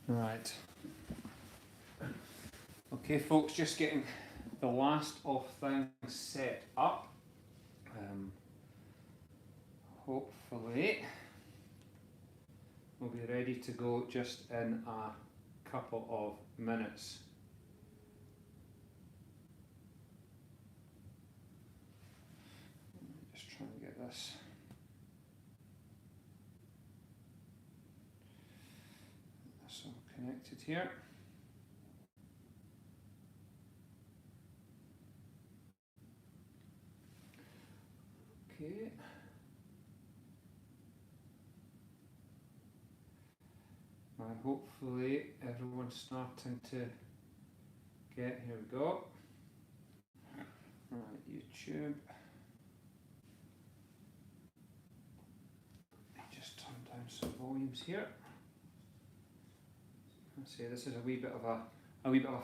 Right. Okay, folks, just getting the last of things set up. Hopefully, we'll be ready to go just in a couple of minutes. Just trying to get this. That's all connected here. Okay. And hopefully everyone's starting to get, here we go. Right, YouTube. Just turn down some volumes here. Let's see, this is a wee bit of a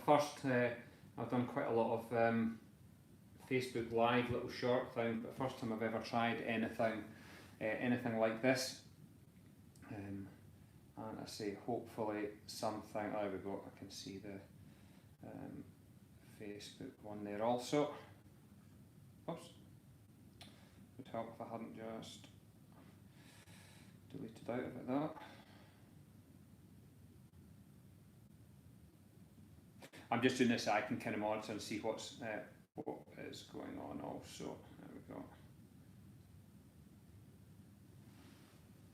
first. I've done quite a lot of Facebook Live little short things, but first time I've ever tried anything like this. And I say hopefully something. There we go. I can see the Facebook one there also. Oops. Would help if I hadn't just deleted out of it that. I'm just doing this so I can kind of monitor and see what is going on also. There we go.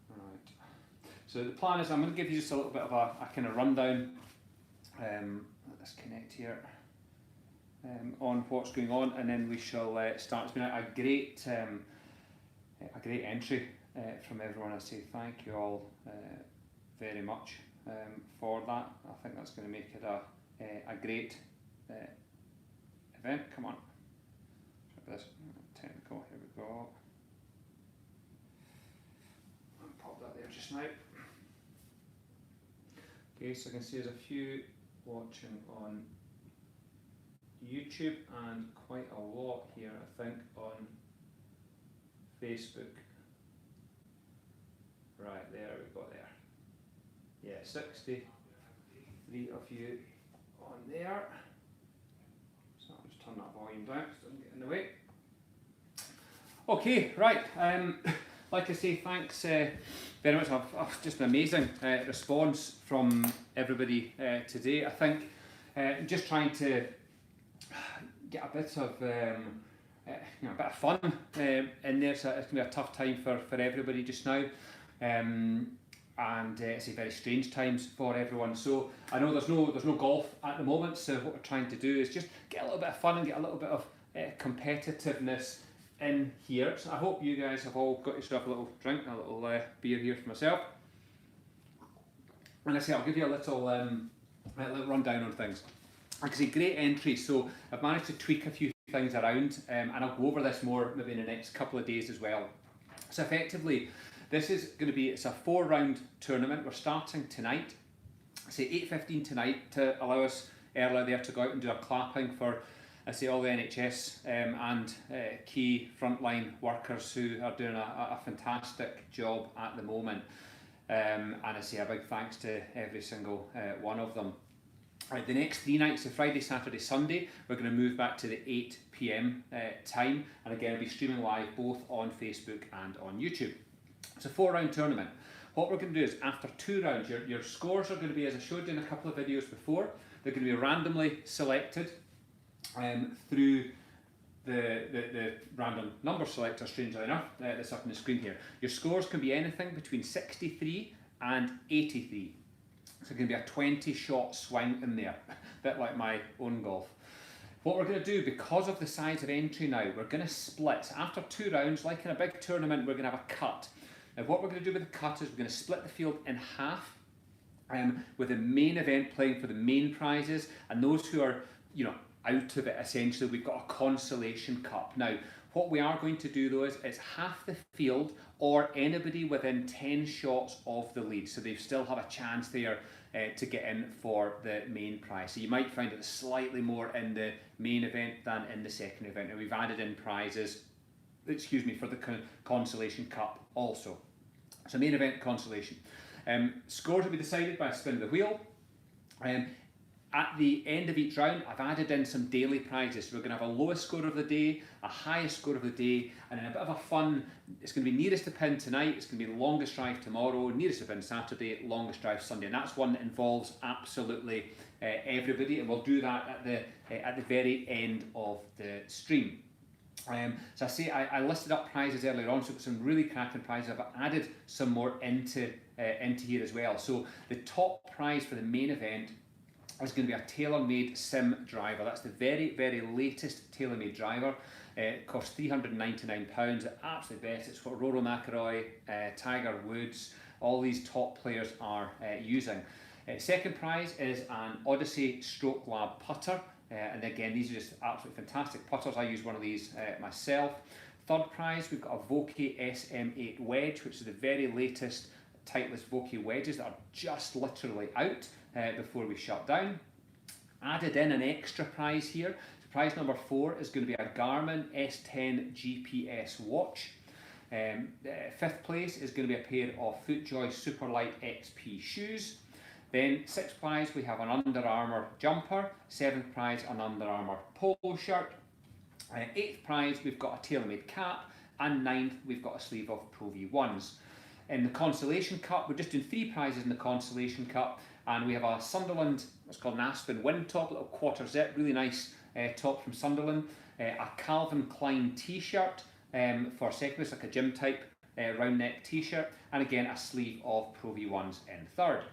Right. So the plan is I'm going to give you just a little bit of a kind of rundown. Let's connect here. On what's going on, and then we shall start. It's been a great entry from everyone. I say thank you all very much for that. I think that's going to make it a great event. Come on, this technical. Here we go. I'll pop that there just now. Okay, so I can see there's a few watching on YouTube and quite a lot here, I think, on Facebook. Right, there we go there. Yeah, 63 of you on there. So I'll just turn that volume down so it doesn't get in the way. Okay, right. Like I say, thanks very much. Just an amazing response from everybody today. I think just trying to get a bit of a bit of fun in there. So it's going to be a tough time for everybody just now, and it's a very strange times for everyone. So I know there's no golf at the moment. So what we're trying to do is just get a little bit of fun and get a little bit of competitiveness in here. So I hope you guys have all got yourself a little drink, a little beer here for myself. And I say I'll give you a little rundown on things. Like I say, great entry. So I've managed to tweak a few things around, and I'll go over this more maybe in the next couple of days as well. So effectively, this is going to be, it's a 4-round tournament. We're starting tonight, say 8:15 tonight, to allow us earlier there to go out and do a clapping for, I say, all the NHS and key frontline workers who are doing a fantastic job at the moment. And I say a big thanks to every single one of them. Right, the next 3 nights, so Friday, Saturday, Sunday, we're going to move back to the 8 p.m. Time, and again, I'll be streaming live both on Facebook and on YouTube. It's a 4-round tournament. What we're going to do is, after 2 rounds, your scores are going to be, as I showed you in a couple of videos before, they're going to be randomly selected through the random number selector, strangely enough, that's up on the screen here. Your scores can be anything between 63 and 83. So it can be a 20-shot swing in there, a bit like my own golf. What we're going to do, because of the size of entry now, we're going to split. So after 2 rounds, like in a big tournament, we're going to have a cut. Now what we're going to do with the cut is we're going to split the field in half, with the main event playing for the main prizes, and those who are, out of it, essentially, we've got a consolation cup. Now, what we are going to do though is it's half the field or anybody within 10 shots of the lead, so they still have a chance there to get in for the main prize. So you might find it slightly more in the main event than in the second event, and we've added in prizes, for the consolation cup also. So main event, consolation. Scores will be decided by a spin of the wheel. Um, At the end of each round, I've added in some daily prizes. So we're going to have a lowest score of the day, a highest score of the day, and then a bit of a fun. It's going to be nearest to pin tonight, it's going to be the longest drive tomorrow, nearest to pin Saturday, longest drive Sunday. And that's one that involves absolutely everybody, and we'll do that at the very end of the stream. So I listed up prizes earlier on, so some really cracking prizes. I've added some more into here as well. So the top prize for the main event is going to be a tailor-made sim driver. That's the very, very latest tailor-made driver. It costs £399, the absolute best. It's what Rory McIlroy, Tiger Woods, all these top players are using. Second prize is an Odyssey Stroke Lab putter. And again, these are just absolutely fantastic putters. I use one of these myself. Third prize, we've got a Vokey SM8 wedge, which is the very latest Titleist Vokey wedges that are just literally out before we shut down. Added in an extra prize here. So prize number 4 is going to be a Garmin S10 GPS watch. Fifth place is going to be a pair of FootJoy Superlight XP shoes. Then 6th prize, we have an Under Armour jumper. 7th prize, an Under Armour polo shirt. 8th prize, we've got a TaylorMade cap. And 9th, we've got a sleeve of Pro V1s. In the Consolation Cup, we're just doing 3 prizes in the Consolation Cup, and we have a Sunderland, what's called an Aspen wind top, little quarter zip, really nice top from Sunderland. A Calvin Klein t-shirt for second place, like a gym type round neck t-shirt, and again a sleeve of Pro V1s in third.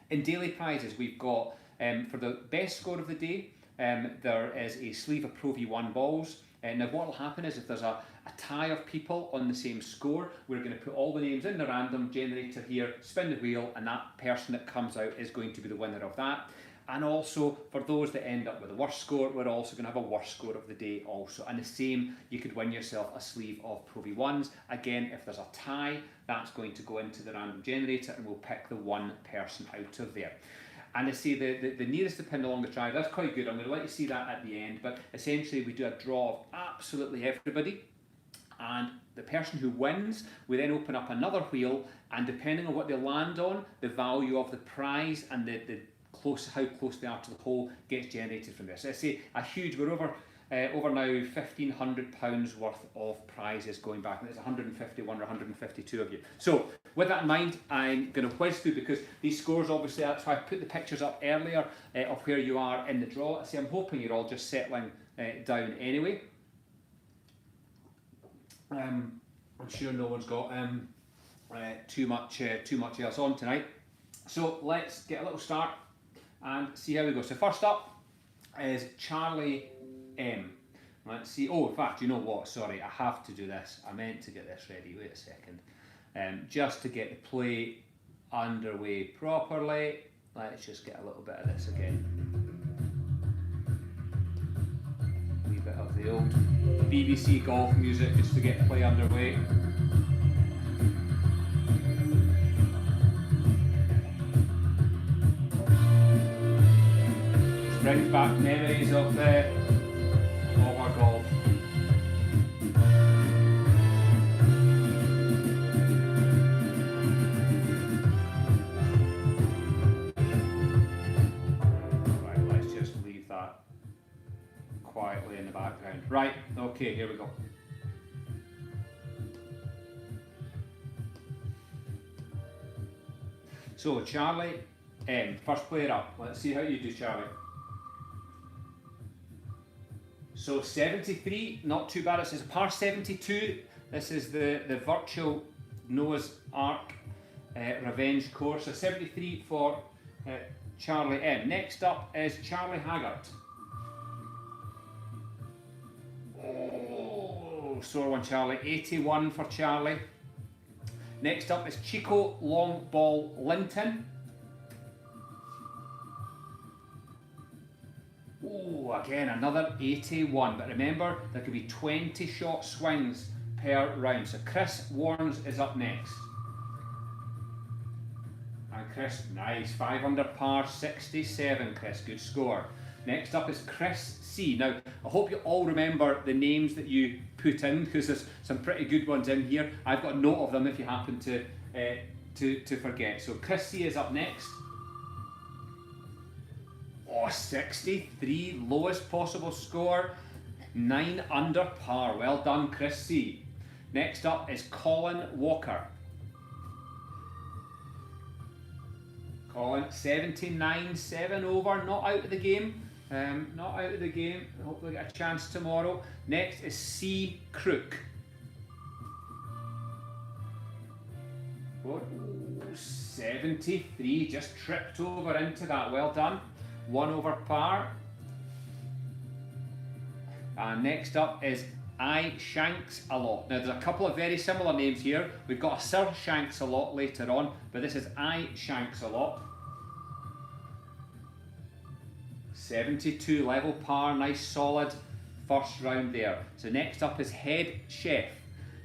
In daily prizes, we've got, for the best score of the day, there is a sleeve of Pro V1 balls. Now what will happen is if there's a tie of people on the same score, we're going to put all the names in the random generator here, spin the wheel, and that person that comes out is going to be the winner of that. And also, for those that end up with a worst score, we're also going to have a worst score of the day also. And the same, you could win yourself a sleeve of Pro V1s. Again, if there's a tie, that's going to go into the random generator, and we'll pick the one person out of there. And I see the nearest to pin, the longest drive, that's quite good. I'm going to let you see that at the end, but essentially we do a draw of absolutely everybody, and the person who wins, we then open up another wheel, and depending on what they land on, the value of the prize and how close they are to the hole gets generated from there. So I say we're over now £1,500 worth of prizes going back, and there's 151 or 152 of you. So with that in mind, I'm going to whiz through, because these scores, obviously, that's why I put the pictures up earlier of where you are in the draw. I say I'm hoping you're all just settling down anyway. I'm sure no one's got too much else on tonight. So let's get a little start and see how we go. So first up is Charlie M. Let's see. Oh, in fact, you know what? Sorry, I have to do this. I meant to get this ready. Wait a second. Just to get the play underway properly. Let's just get a little bit of this again. A wee bit of the old BBC golf music just to get the play underway. Brings back memories of our golf. Right, let's just leave that quietly in the background. Right, okay, here we go. So Charlie M, first player up. Let's see how you do, Charlie. So 73, not too bad. It says a par 72. This is the virtual Noah's Ark revenge course. So 73 for Charlie M. Next up is Charlie Haggart. Oh, sore one, Charlie. 81 for Charlie. Next up is Chico Long Ball Linton. Oh, again, another 81, but remember, there could be 20 shot swings per round. So Chris Warnes is up next. And Chris, nice, 5 under par, 67, Chris, good score. Next up is Chris C. Now, I hope you all remember the names that you put in, because there's some pretty good ones in here. I've got a note of them if you happen to forget. So Chris C is up next. Oh, 63, lowest possible score. 9 under par. Well done, Chris C. Next up is Colin Walker. Colin, 79, 7 over, not out of the game. Not out of the game. Hopefully get a chance tomorrow. Next is C. Crook. Oh, 73, just tripped over into that. Well done. 1 over par. And next up is I Shanks a Lot. Now there's a couple of very similar names here. We've got a Sir Shanks a Lot later on, but this is I Shanks a Lot. 72, level par, nice solid first round there. So next up is Head Chef.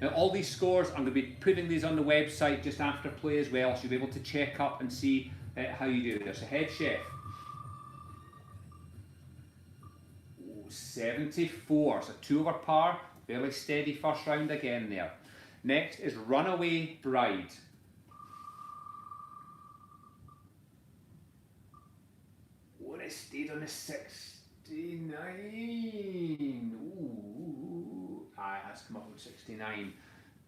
Now all these scores, I'm going to be putting these on the website just after play as well, so you'll be able to check up and see how you do there. So Head Chef. 74, so 2 over par, fairly steady first round again there. Next is Runaway Bride. What it stayed on the 69. Ooh, aye, that's come up with 69.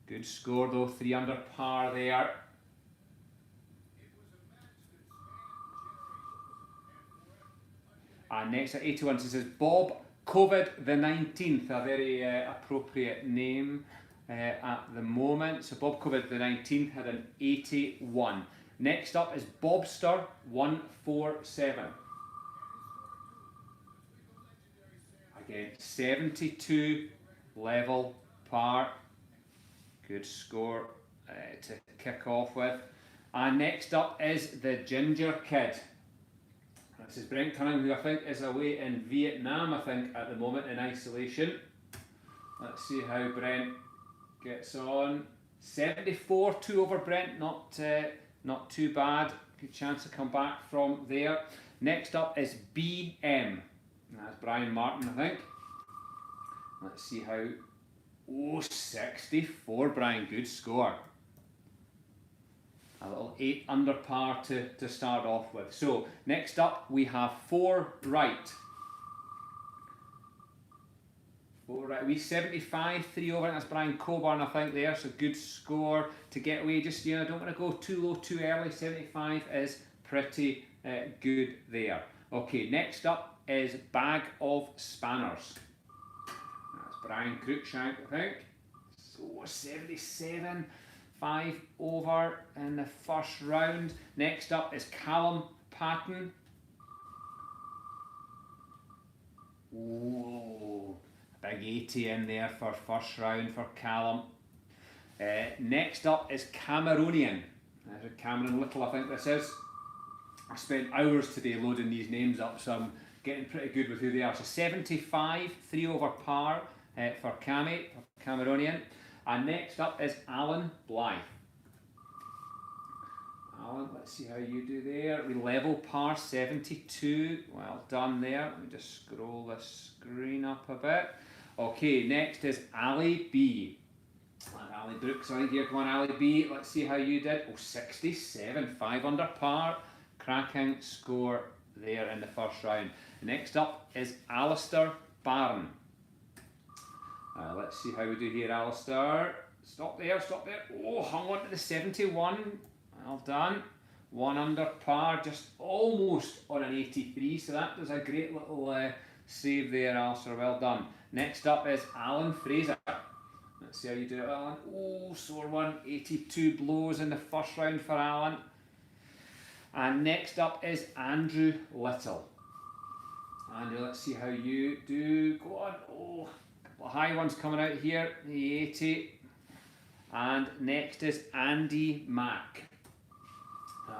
Good score though, 3 under par there. And next at 81, it says Bob COVID the 19th, a very appropriate name at the moment. So Bob COVID the 19th had an 81. Next up is Bobster 147. Again, 72 level par. Good score to kick off with. And next up is the Ginger Kid. This is Brent Cunningham, who I think is away in Vietnam, I think, at the moment in isolation. Let's see how Brent gets on. 74, 2 over Brent, not too bad. Good chance to come back from there. Next up is BM. That's Brian Martin, I think. Let's see how... Oh, 64, Brian, good score. A little 8 under par to start off with. So, next up we have 4 right. 4 right. We 75, 3 over. That's Brian Coburn, I think, there. So, good score to get away. Just, you know, don't want to go too low too early. 75 is pretty good there. Okay, next up is Bag of Spanners. That's Brian Cruikshank, I think. So, 77. 5 over in the first round. Next up is Callum Patton. Whoa, big 80 in there for first round for Callum. Next up is Cameronian. There's Cameron Little, I think this is. I spent hours today loading these names up, so I'm getting pretty good with who they are. So 75, 3 over par for Cameronian. And next up is Alan Blythe. Alan, let's see how you do there. We level par 72. Well done there. Let me just scroll this screen up a bit. Okay, next is Ali B. And Ali Brooks, I think here. Come on, Ali B. Let's see how you did. Oh, 67. 5 under par. Cracking score there in the first round. Next up is Alistair Barron. Let's see how we do here, Alistair. Stop there, stop there. Oh, hung on to the 71. Well done. 1 under par, just almost on an 83. So that was a great little save there, Alistair. Well done. Next up is Alan Fraser. Let's see how you do it, Alan. Oh, sore one. 82 blows in the first round for Alan. And next up is Andrew Little. Andrew, let's see how you do. Go on. Oh. High ones coming out here, the 80. And next is Andy Mack.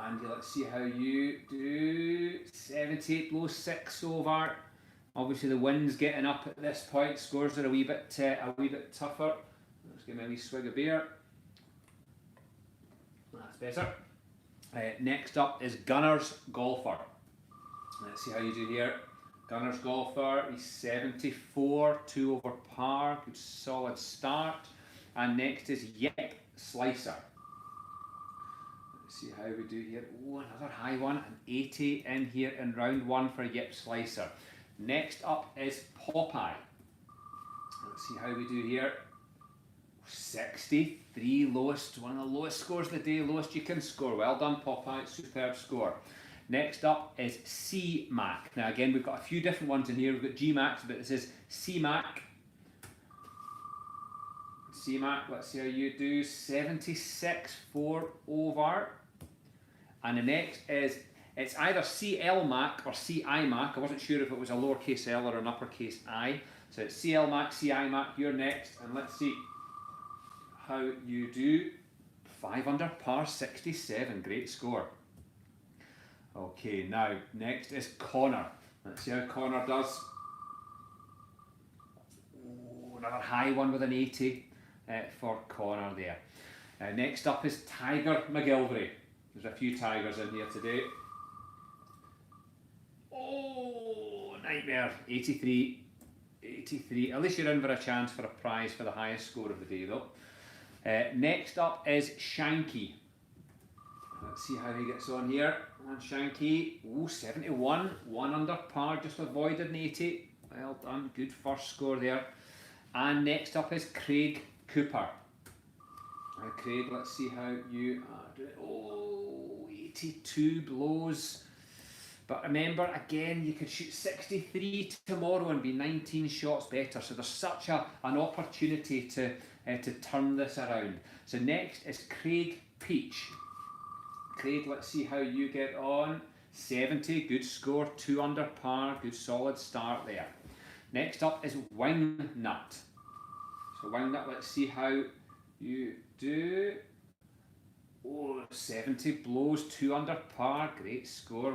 Andy, let's see how you do. 78 below, 6 over. Obviously the wind's getting up at this point. Scores are a wee bit tougher. Let's give me a wee swig of beer. That's better. Next up is Gunners Golfer. Let's see how you do here. Gunners Golfer, he's 74, 2 over par, good solid start. And next is Yip Slicer. Let's see how we do here. Oh, another high one, an 80 in here in round one for Yip Slicer. Next up is Popeye. Let's see how we do here. 63, lowest, one of the lowest scores of the day, lowest you can score. Well done, Popeye, superb score. Next up is C-Mac. Now again, we've got a few different ones in here. We've got G-Mac, but this is C-Mac. C-Mac, let's see how you do. 76, 4 over. And the next is, it's either CL-Mac or CI-Mac. I wasn't sure if it was a lowercase l or an uppercase I. So it's CL-Mac, CI-Mac, you're next. And let's see how you do. 5 under par, 67, great score. Okay, now next is Connor. Let's see how Connor does. Oh, another high one with an 80 for Connor there. Next up is Tiger McGilvray. There's a few Tigers in here today. Oh, nightmare. 83. 83. At least you're in for a chance for a prize for the highest score of the day though. Next up is Shanky. Let's see how he gets on here. And Shanky, oh, 71, 1 under par, just avoided an 80. Well done, good first score there. And next up is Craig Cooper. Craig, let's see how you do it. Oh, 82 blows. But remember, again, you could shoot 63 tomorrow and be 19 shots better. So there's such an opportunity to turn this around. So next is Craig Peach. Craig, let's see how you get on. 70, good score, 2 under par, good solid start there. Next up is Wingnut. So Wingnut, let's see how you do. Oh, 70 blows, 2 under par, great score.